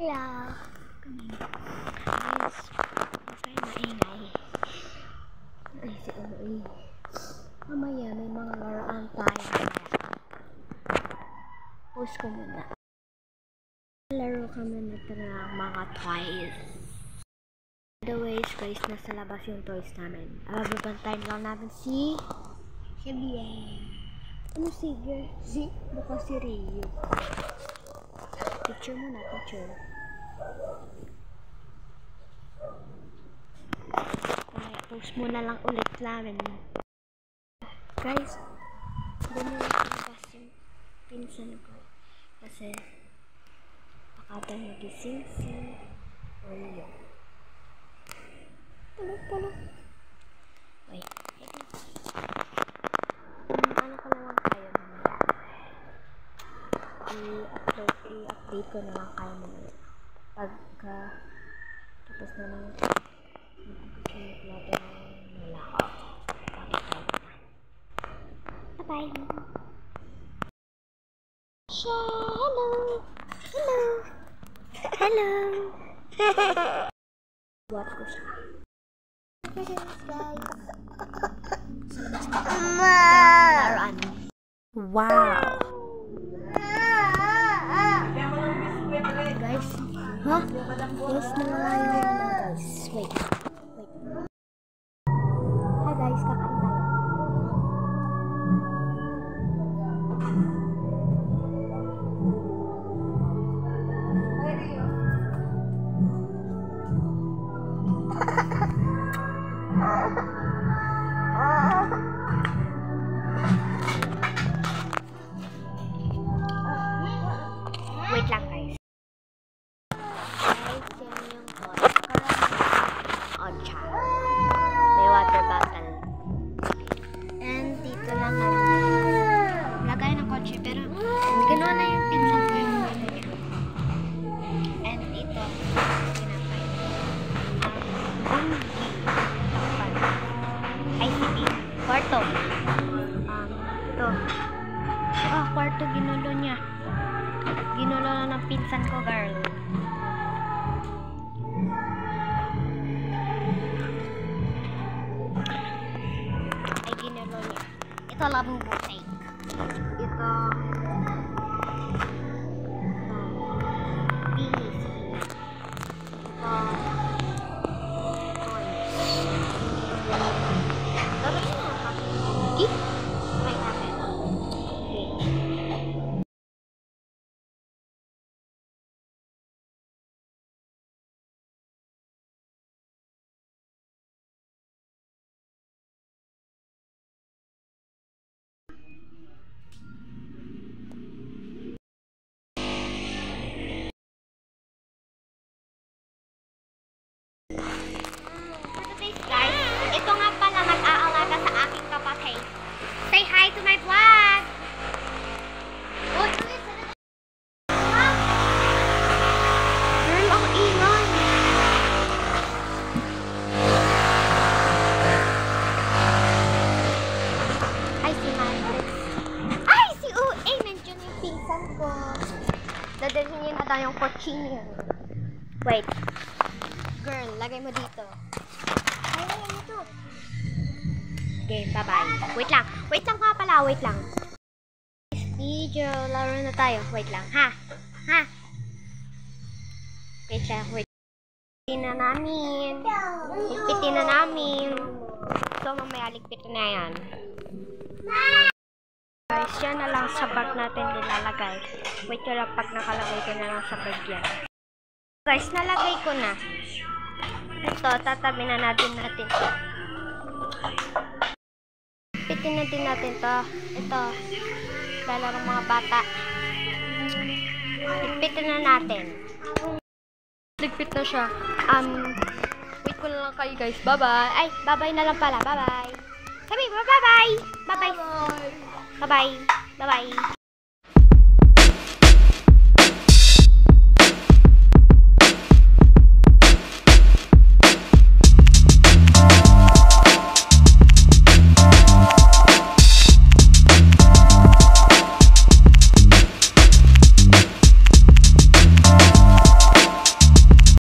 Hello. Guys, masaya maingay. Ay, si Unoy. Mamaya may mga laruan tayo. Post ko muna. Laro kami nito ng mga toys. By the way, guys, nasa labas yung toys namin. Babantayin lang namin si Xavier. Ano sige? Baka si Rio. Picture muna, picture. Kaya post muna lang ulit namin. Guys, bumili ko yung pinsan ko. Kasi baka tayo nagising si Rio. Tulog. Wait. Ano ko naman kayo mamaya. I-update ko na lang kayo mamaya. Pagka tapos na lang mag-update natin ng malakaw. Bye-bye! Hello! Buat ko siya. Wow! Guys, huh? Guys, nawala yung guys. Wait. Hi guys, kakain tayo. Wait lang guys. Guys, yan yung vodka. Ocha. May water bottle. And dito lang kami. Lagay ng kotse. Pero ganoon na yung pinsan ko yung ano niya. And dito. Pinapay. ICT. Kwarto. Ito. Kwarto ginulo niya. Ginulo na ng pinsan ko, girl. Ay, ginulo niya. Ito lang butik. Ito. Bilis. Ito. Toys. Dapat siya nakakit. Try natin. Guys, ito nga pala nag-aalaga sa aking kapatid. Say hi to my vlog! Girl, ang ingay! Ay, si Maris. Ay, si UA! Nandiyan yung pinsan ko. Dadalhin niya na tayong kotsinyo. Wait. Girl, lagay mo dito. Ay, mo to. Okay, bye-bye. Wait lang nga pala. Wait lang. This video, laro na tayo. Wait lang, ha? Wait lang, wait. Ligpitin na namin. So, mamaya ligpitin na yan. Guys, yan na lang sa bag natin nilalagay. Wait ko lang pag nakalagay ko na lang sa bag yan. Guys, nalagay ko na. Ito, tatabi na natin to. Pitin na din natin to. Ito, lalaro mga bata. Ligpitin na natin. Ligpit na siya. Wait ko na lang kayo guys. Bye-bye. Ay, bye-bye na lang pala. Bye-bye. Sabi, bye-bye. Bye-bye. Bye-bye. Bye-bye.